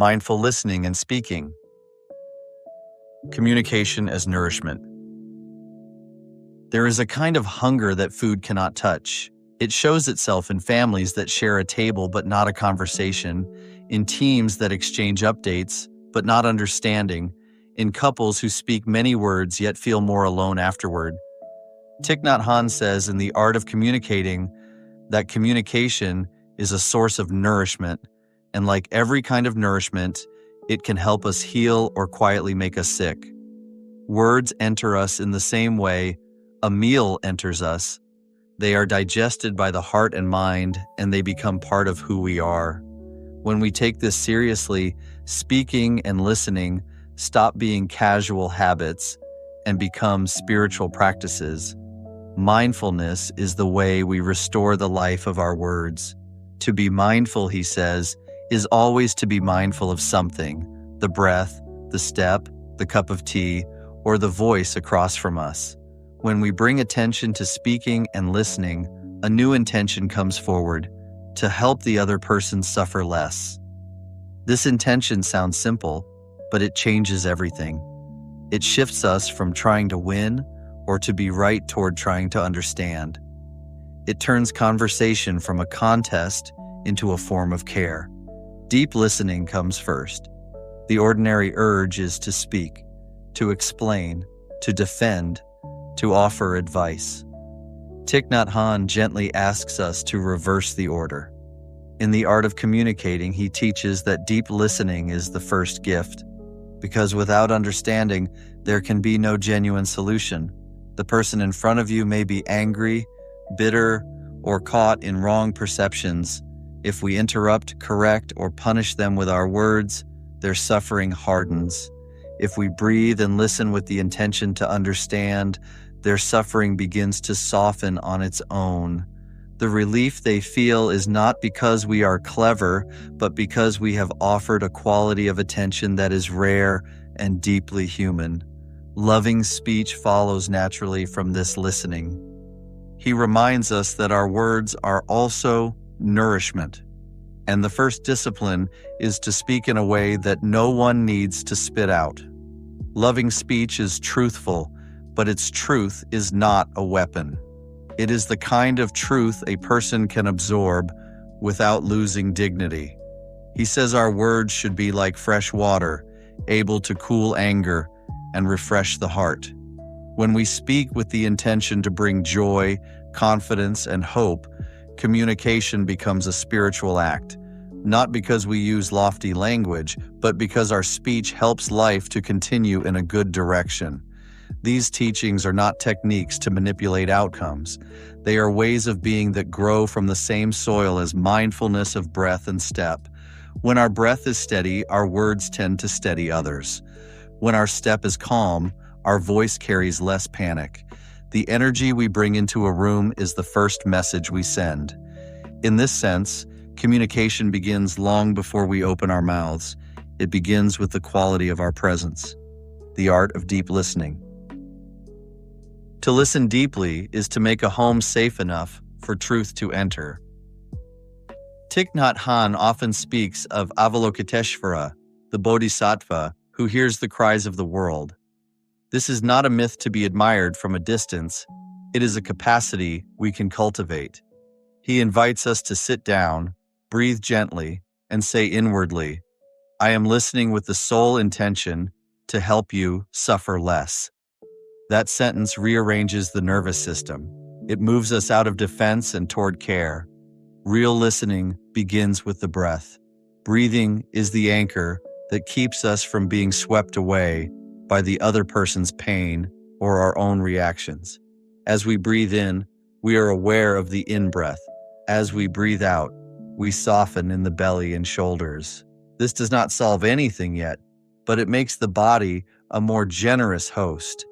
mindful listening and speaking. Communication as nourishment. There is a kind of hunger that food cannot touch. It shows itself in families that share a table but not a conversation, in teams that exchange updates but not understanding, in couples who speak many words yet feel more alone afterward. Thich Nhat Hanh says in The Art of Communicating that communication is a source of nourishment, and like every kind of nourishment, it can help us heal or quietly make us sick. Words enter us in the same way a meal enters us. They are digested by the heart and mind, and they become part of who we are. When we take this seriously, speaking and listening stop being casual habits and become spiritual practices. Mindfulness is the way we restore the life of our words. To be mindful, he says, is always to be mindful of something, the breath, the step, the cup of tea, or the voice across from us. When we bring attention to speaking and listening, a new intention comes forward, to help the other person suffer less. This intention sounds simple, but it changes everything. It shifts us from trying to win or to be right toward trying to understand. It turns conversation from a contest into a form of care. Deep listening comes first. The ordinary urge is to speak, to explain, to defend, to offer advice. Thich Nhat Hanh gently asks us to reverse the order. In The Art of Communicating, he teaches that deep listening is the first gift, because without understanding, there can be no genuine solution. The person in front of you may be angry, bitter, or caught in wrong perceptions. If we interrupt, correct, or punish them with our words, their suffering hardens. If we breathe and listen with the intention to understand, their suffering begins to soften on its own. The relief they feel is not because we are clever, but because we have offered a quality of attention that is rare and deeply human. Loving speech follows naturally from this listening. He reminds us that our words are also nourishment, and the first discipline is to speak in a way that no one needs to spit out. Loving speech is truthful, but its truth is not a weapon. It is the kind of truth a person can absorb without losing dignity. He says our words should be like fresh water, able to cool anger and refresh the heart. When we speak with the intention to bring joy, confidence, and hope, communication becomes a spiritual act, not because we use lofty language, but because our speech helps life to continue in a good direction. These teachings are not techniques to manipulate outcomes. They are ways of being that grow from the same soil as mindfulness of breath and step. When our breath is steady, our words tend to steady others. When our step is calm, our voice carries less panic. The energy we bring into a room is the first message we send. In this sense, communication begins long before we open our mouths. It begins with the quality of our presence. The art of deep listening. To listen deeply is to make a home safe enough for truth to enter. Thich Nhat Hanh often speaks of Avalokiteshvara, the bodhisattva who hears the cries of the world. This is not a myth to be admired from a distance. It is a capacity we can cultivate. He invites us to sit down, breathe gently, and say inwardly, "I am listening with the sole intention to help you suffer less." That sentence rearranges the nervous system. It moves us out of defense and toward care. Real listening begins with the breath. Breathing is the anchor that keeps us from being swept away by the other person's pain or our own reactions. As we breathe in, we are aware of the in-breath. As we breathe out, we soften in the belly and shoulders. This does not solve anything yet, but it makes the body a more generous host.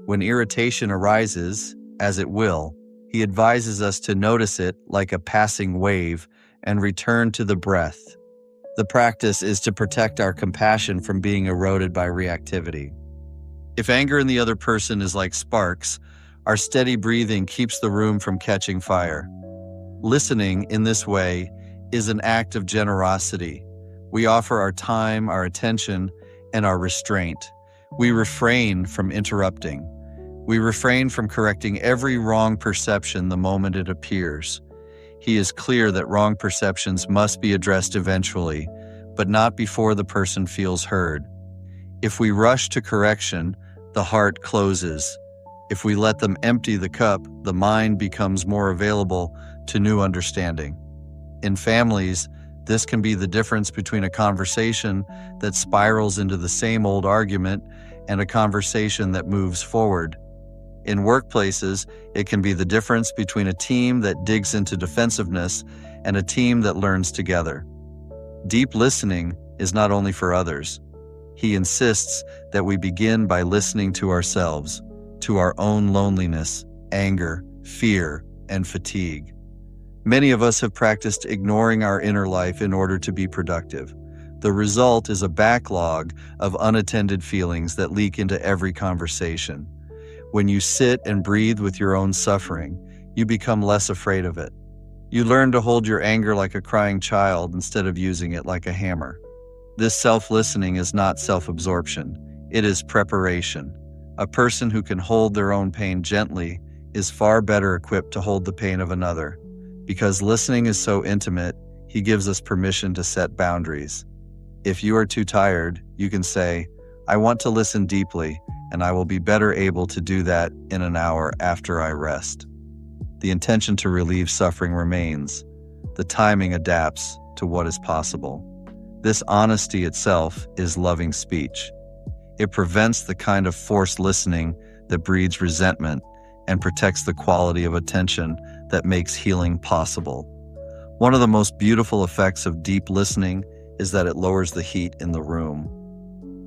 When irritation arises, as it will, he advises us to notice it like a passing wave and return to the breath. The practice is to protect our compassion from being eroded by reactivity. If anger in the other person is like sparks, our steady breathing keeps the room from catching fire. Listening in this way is an act of generosity. We offer our time, our attention, and our restraint. We refrain from interrupting. We refrain from correcting every wrong perception the moment it appears. He is clear that wrong perceptions must be addressed eventually, but not before the person feels heard. If we rush to correction, the heart closes. If we let them empty the cup, the mind becomes more available to new understanding. In families, this can be the difference between a conversation that spirals into the same old argument and a conversation that moves forward. In workplaces, it can be the difference between a team that digs into defensiveness and a team that learns together. Deep listening is not only for others. He insists that we begin by listening to ourselves, to our own loneliness, anger, fear, and fatigue. Many of us have practiced ignoring our inner life in order to be productive. The result is a backlog of unattended feelings that leak into every conversation. When you sit and breathe with your own suffering, you become less afraid of it. You learn to hold your anger like a crying child instead of using it like a hammer. This self-listening is not self-absorption. It is preparation. A person who can hold their own pain gently is far better equipped to hold the pain of another. Because listening is so intimate, he gives us permission to set boundaries. If you are too tired, you can say, "I want to listen deeply, and I will be better able to do that in an hour after I rest." The intention to relieve suffering remains. The timing adapts to what is possible. This honesty itself is loving speech. It prevents the kind of forced listening that breeds resentment and protects the quality of attention that makes healing possible. One of the most beautiful effects of deep listening is that it lowers the heat in the room.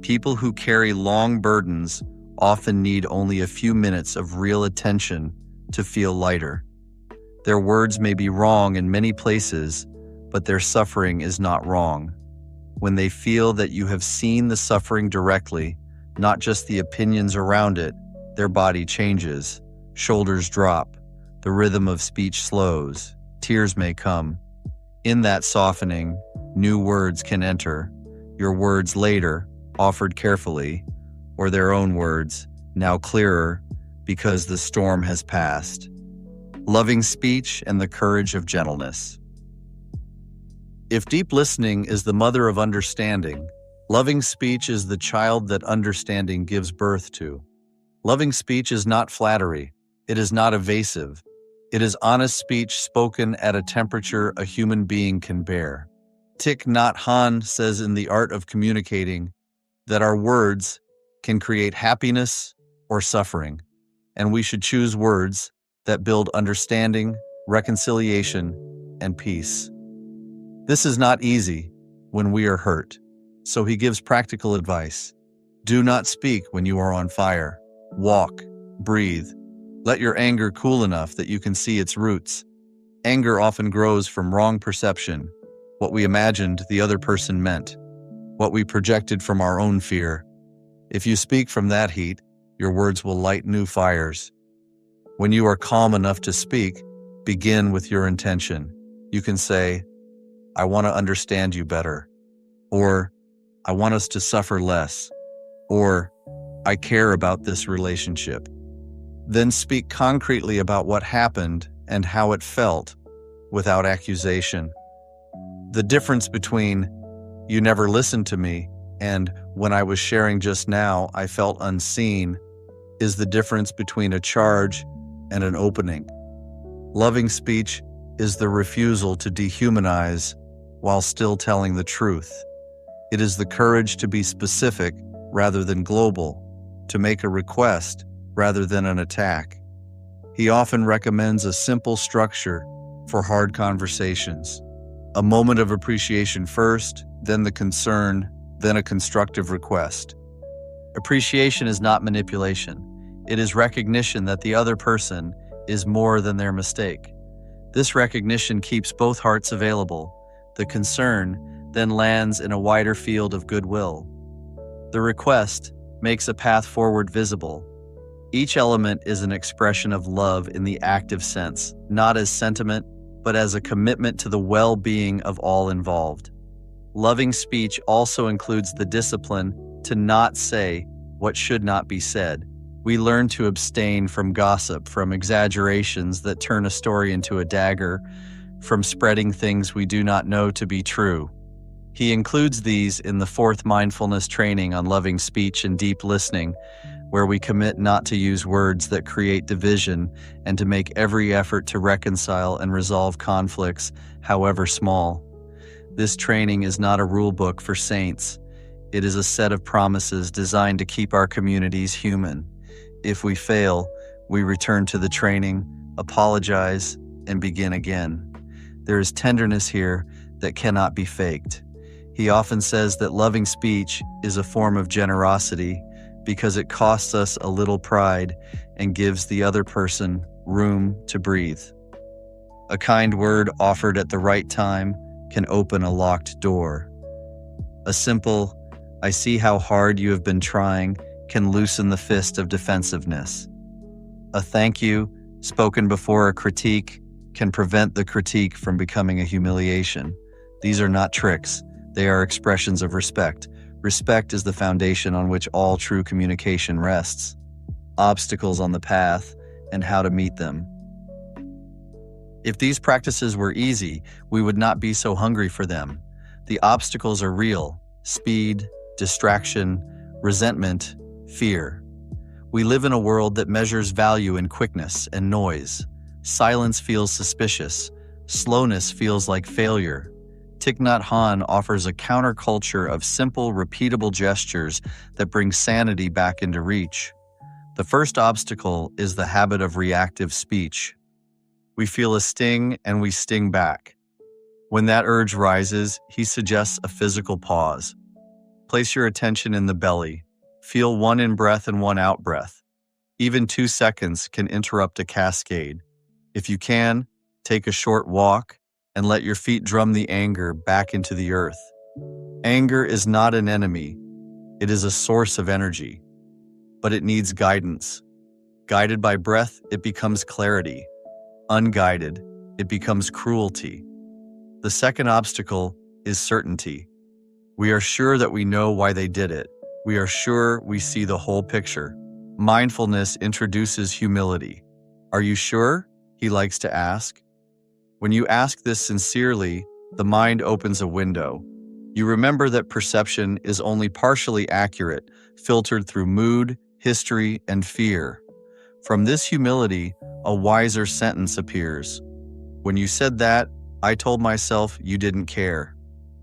People who carry long burdens often need only a few minutes of real attention to feel lighter. Their words may be wrong in many places, but their suffering is not wrong. When they feel that you have seen the suffering directly, not just the opinions around it, their body changes, shoulders drop, the rhythm of speech slows, tears may come. In that softening, new words can enter, your words later, offered carefully, or their own words, now clearer, because the storm has passed. Loving speech and the courage of gentleness. If deep listening is the mother of understanding, loving speech is the child that understanding gives birth to. Loving speech is not flattery. It is not evasive. It is honest speech spoken at a temperature a human being can bear. Thích Nhất Hạnh says in The Art of Communicating that our words can create happiness or suffering, and we should choose words that build understanding, reconciliation, and peace. This is not easy when we are hurt, so he gives practical advice. Do not speak when you are on fire. Walk, breathe. Let your anger cool enough that you can see its roots. Anger often grows from wrong perception, what we imagined the other person meant, what we projected from our own fear. If you speak from that heat, your words will light new fires. When you are calm enough to speak, begin with your intention. You can say, "I want to understand you better," or "I want us to suffer less," or "I care about this relationship." Then speak concretely about what happened and how it felt, without accusation. The difference between "you never listened to me" and "when I was sharing just now, I felt unseen" is the difference between a charge and an opening. Loving speech is the refusal to dehumanize while still telling the truth. It is the courage to be specific rather than global, to make a request rather than an attack. He often recommends a simple structure for hard conversations. A moment of appreciation first, then the concern, then a constructive request. Appreciation is not manipulation. It is recognition that the other person is more than their mistake. This recognition keeps both hearts available. The concern then lands in a wider field of goodwill. The request makes a path forward visible. Each element is an expression of love in the active sense, not as sentiment, but as a commitment to the well-being of all involved. Loving speech also includes the discipline to not say what should not be said. We learn to abstain from gossip, from exaggerations that turn a story into a dagger, from spreading things we do not know to be true. He includes these in the fourth mindfulness training on loving speech and deep listening, where we commit not to use words that create division and to make every effort to reconcile and resolve conflicts, however small. This training is not a rule book for saints. It is a set of promises designed to keep our communities human. If we fail, we return to the training, apologize, and begin again. There is tenderness here that cannot be faked. He often says that loving speech is a form of generosity because it costs us a little pride and gives the other person room to breathe. A kind word offered at the right time can open a locked door. A simple, "I see how hard you have been trying," can loosen the fist of defensiveness. A thank you, spoken before a critique, can prevent the critique from becoming a humiliation. These are not tricks. They are expressions of respect. Respect is the foundation on which all true communication rests. Obstacles on the path and how to meet them. If these practices were easy, we would not be so hungry for them. The obstacles are real: speed, distraction, resentment, fear. We live in a world that measures value in quickness and noise. Silence feels suspicious. Slowness feels like failure. Thích Nhất Hạnh offers a counterculture of simple, repeatable gestures that bring sanity back into reach. The first obstacle is the habit of reactive speech. We feel a sting and we sting back. When that urge rises, he suggests a physical pause. Place your attention in the belly. Feel one in-breath and one out-breath. Even 2 seconds can interrupt a cascade. If you can, take a short walk and let your feet drum the anger back into the earth. Anger is not an enemy. It is a source of energy. But it needs guidance. Guided by breath, it becomes clarity. Unguided, it becomes cruelty. The second obstacle is certainty. We are sure that we know why they did it. We are sure we see the whole picture. Mindfulness introduces humility. Are you sure? He likes to ask. When you ask this sincerely, the mind opens a window. You remember that perception is only partially accurate, filtered through mood, history, and fear. From this humility, a wiser sentence appears. When you said that, I told myself you didn't care.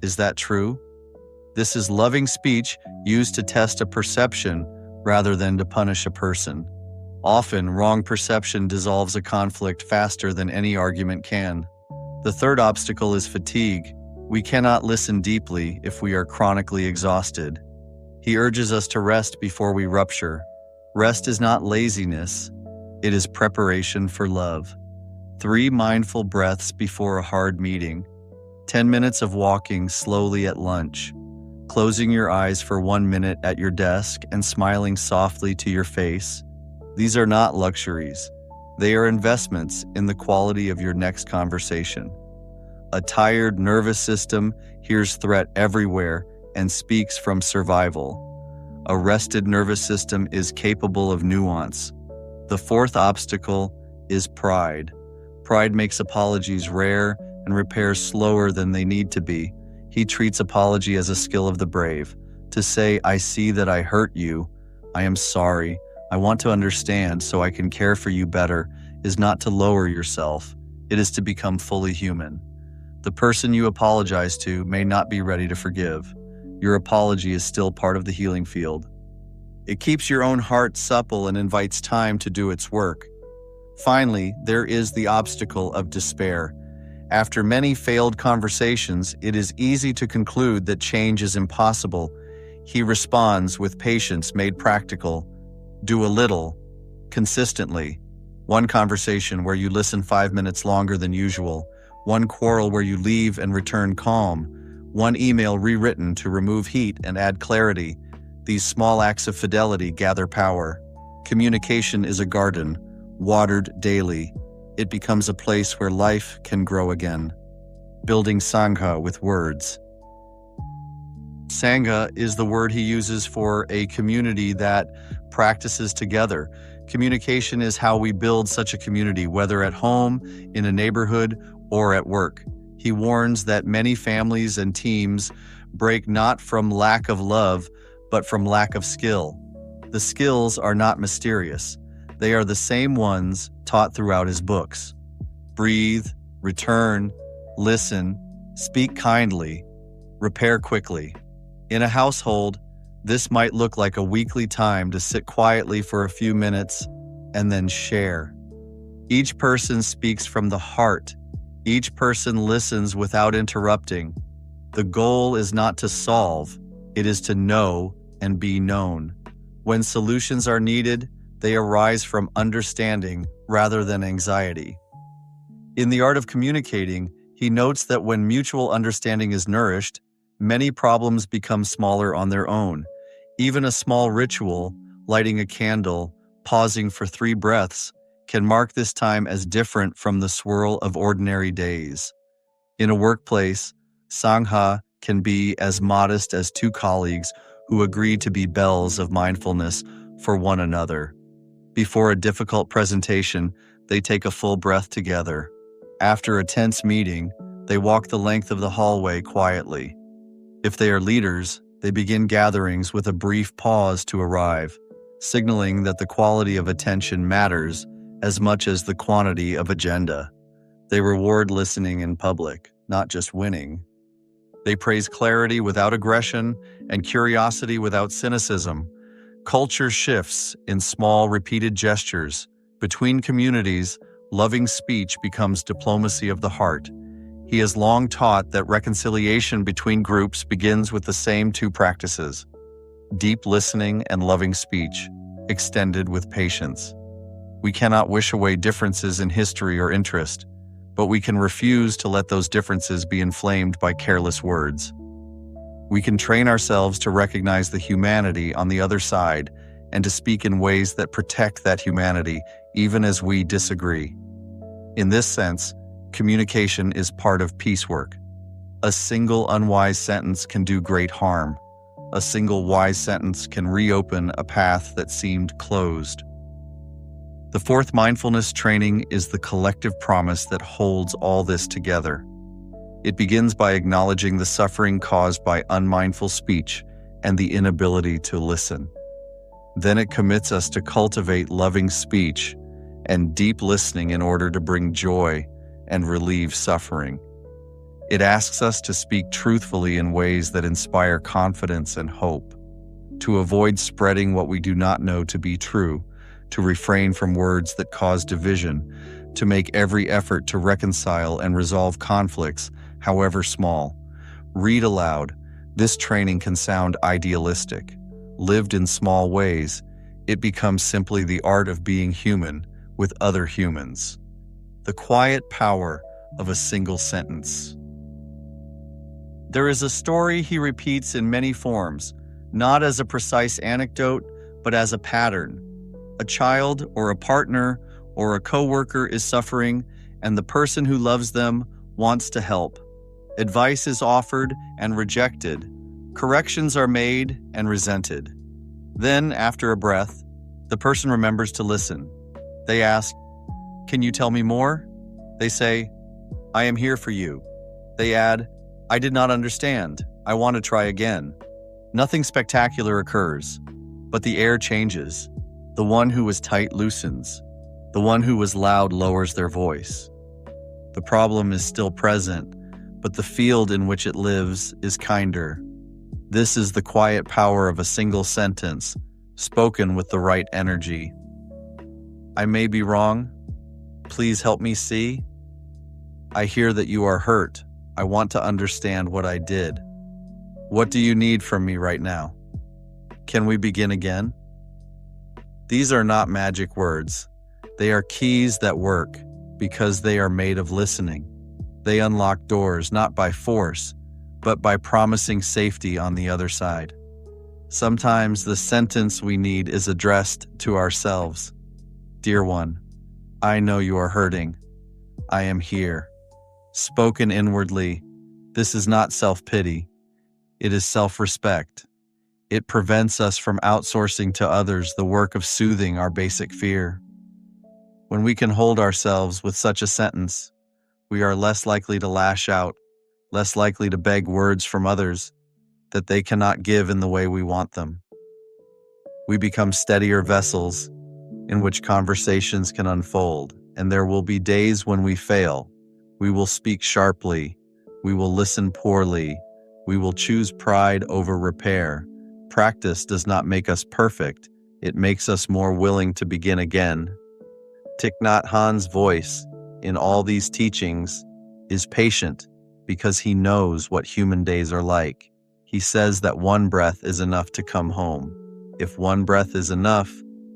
Is that true? This is loving speech used to test a perception rather than to punish a person. Often, wrong perception dissolves a conflict faster than any argument can. The third obstacle is fatigue. We cannot listen deeply if we are chronically exhausted. He urges us to rest before we rupture. Rest is not laziness. It is preparation for love. 3 mindful breaths before a hard meeting. 10 minutes of walking slowly at lunch. Closing your eyes for 1 minute at your desk and smiling softly to your face. These are not luxuries. They are investments in the quality of your next conversation. A tired nervous system hears threat everywhere and speaks from survival. A rested nervous system is capable of nuance. The fourth obstacle is pride. Pride makes apologies rare and repairs slower than they need to be. He treats apology as a skill of the brave. To say, I see that I hurt you, I am sorry, I want to understand so I can care for you better, is not to lower yourself. It is to become fully human. The person you apologize to may not be ready to forgive. Your apology is still part of the healing field. It keeps your own heart supple and invites time to do its work. Finally, there is the obstacle of despair. After many failed conversations, it is easy to conclude that change is impossible. He responds with patience made practical. Do a little, consistently. One conversation where you listen 5 minutes longer than usual. One quarrel where you leave and return calm. One email rewritten to remove heat and add clarity. These small acts of fidelity gather power. Communication is a garden, watered daily. It becomes a place where life can grow again. Building Sangha with words. Sangha is the word he uses for a community that practices together. Communication is how we build such a community, whether at home, in a neighborhood, or at work. He warns that many families and teams break not from lack of love, but from lack of skill. The skills are not mysterious. They are the same ones taught throughout his books. Breathe, return, listen, speak kindly, repair quickly. In a household, this might look like a weekly time to sit quietly for a few minutes and then share. Each person speaks from the heart. Each person listens without interrupting. The goal is not to solve, it is to know and be known. When solutions are needed, they arise from understanding rather than anxiety. In The Art of Communicating, he notes that when mutual understanding is nourished, many problems become smaller on their own. Even a small ritual, lighting a candle, pausing for 3 breaths, can mark this time as different from the swirl of ordinary days. In a workplace, Sangha can be as modest as 2 colleagues who agree to be bells of mindfulness for one another. Before a difficult presentation, they take a full breath together. After a tense meeting, they walk the length of the hallway quietly. If they are leaders, they begin gatherings with a brief pause to arrive, signaling that the quality of attention matters as much as the quantity of agenda. They reward listening in public, not just winning. They praise clarity without aggression and curiosity without cynicism. Culture shifts in small, repeated gestures. Between communities, loving speech becomes diplomacy of the heart. He has long taught that reconciliation between groups begins with the same 2 practices: deep listening and loving speech, extended with patience. We cannot wish away differences in history or interest, but we can refuse to let those differences be inflamed by careless words. We can train ourselves to recognize the humanity on the other side and to speak in ways that protect that humanity, even as we disagree. In this sense, communication is part of peace work. A single unwise sentence can do great harm. A single wise sentence can reopen a path that seemed closed. The 4th mindfulness training is the collective promise that holds all this together. It begins by acknowledging the suffering caused by unmindful speech and the inability to listen. Then it commits us to cultivate loving speech and deep listening in order to bring joy and relieve suffering. It asks us to speak truthfully in ways that inspire confidence and hope, to avoid spreading what we do not know to be true, to refrain from words that cause division, to make every effort to reconcile and resolve conflicts, however small. Read aloud. This training can sound idealistic. Lived in small ways, it becomes simply the art of being human with other humans. The quiet power of a single sentence. There is a story he repeats in many forms, not as a precise anecdote, but as a pattern. A child or a partner or a coworker is suffering, and the person who loves them wants to help. Advice is offered and rejected. Corrections are made and resented. Then, after a breath, the person remembers to listen. They ask, "Can you tell me more?" They say, "I am here for you." They add, "I did not understand. I want to try again." Nothing spectacular occurs, but the air changes. The one who was tight loosens. The one who was loud lowers their voice. The problem is still present, but the field in which it lives is kinder. This is the quiet power of a single sentence, spoken with the right energy. "I may be wrong. Please help me see. I hear that you are hurt. I want to understand what I did. What do you need from me right now? Can we begin again?" These are not magic words. They are keys that work because they are made of listening. They unlock doors not by force, but by promising safety on the other side. Sometimes the sentence we need is addressed to ourselves. "Dear one, I know you are hurting. I am here." Spoken inwardly, this is not self-pity. It is self-respect. It prevents us from outsourcing to others the work of soothing our basic fear. When we can hold ourselves with such a sentence, we are less likely to lash out, less likely to beg words from others that they cannot give in the way we want them. We become steadier vessels in which conversations can unfold, and there will be days when we fail. We will speak sharply. We will listen poorly. We will choose pride over repair. Practice does not make us perfect. It makes us more willing to begin again. Thich Nhat Hanh's voice in all these teachings is patient because he knows what human days are like. He says that one breath is enough to come home. If one breath is enough,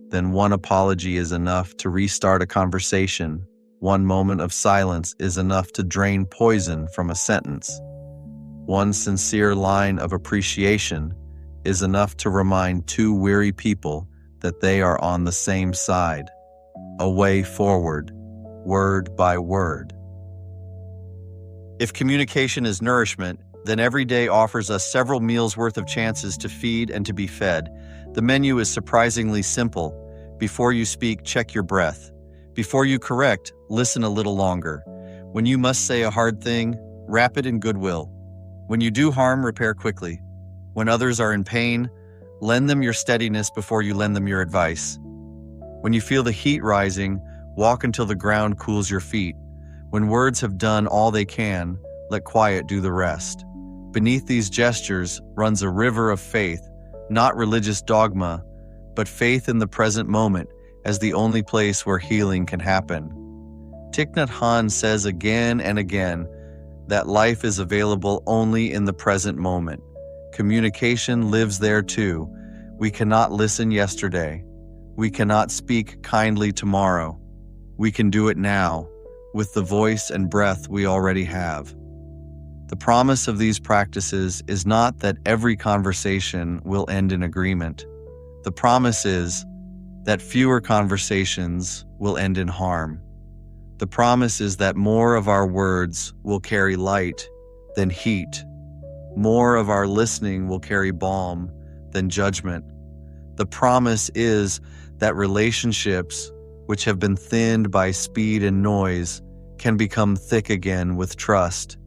then one apology is enough to restart a conversation. One moment of silence is enough to drain poison from a sentence. One sincere line of appreciation is enough to remind two weary people that they are on the same side. A way forward, word by word. If communication is nourishment, then every day offers us several meals worth of chances to feed and to be fed. The menu is surprisingly simple. Before you speak, check your breath. Before you correct, listen a little longer. When you must say a hard thing, wrap it in goodwill. When you do harm, repair quickly. When others are in pain, lend them your steadiness before you lend them your advice. When you feel the heat rising, walk until the ground cools your feet. When words have done all they can, let quiet do the rest. Beneath these gestures runs a river of faith, not religious dogma, but faith in the present moment as the only place where healing can happen. Thich Nhat Hanh says again and again that life is available only in the present moment. Communication lives there too. We cannot listen yesterday. We cannot speak kindly tomorrow. We can do it now, with the voice and breath we already have. The promise of these practices is not that every conversation will end in agreement. The promise is that fewer conversations will end in harm. The promise is that more of our words will carry light than heat. More of our listening will carry balm than judgment. The promise is that relationships, which have been thinned by speed and noise, can become thick again with trust.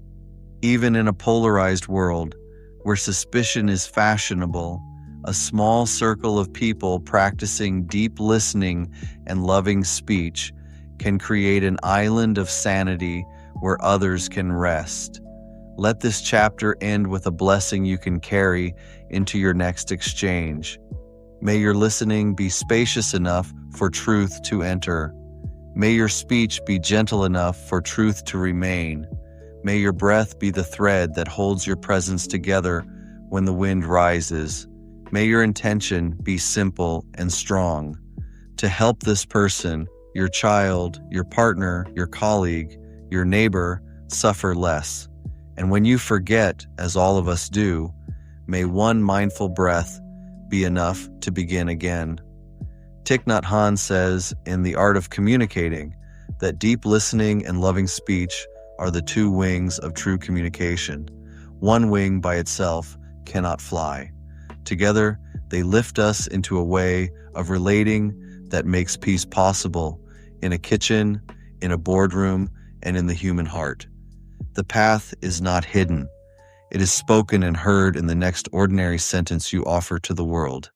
Even in a polarized world where suspicion is fashionable, a small circle of people practicing deep listening and loving speech can create an island of sanity where others can rest. Let this chapter end with a blessing you can carry into your next exchange. May your listening be spacious enough for truth to enter. May your speech be gentle enough for truth to remain. May your breath be the thread that holds your presence together when the wind rises. May your intention be simple and strong. To help this person, your child, your partner, your colleague, your neighbor, suffer less. And when you forget, as all of us do, may one mindful breath be enough to begin again. Thich Nhat Hanh says in The Art of Communicating that deep listening and loving speech are the two wings of true communication. One wing by itself cannot fly. Together, they lift us into a way of relating that makes peace possible in a kitchen, in a boardroom, and in the human heart. The path is not hidden. It is spoken and heard in the next ordinary sentence you offer to the world.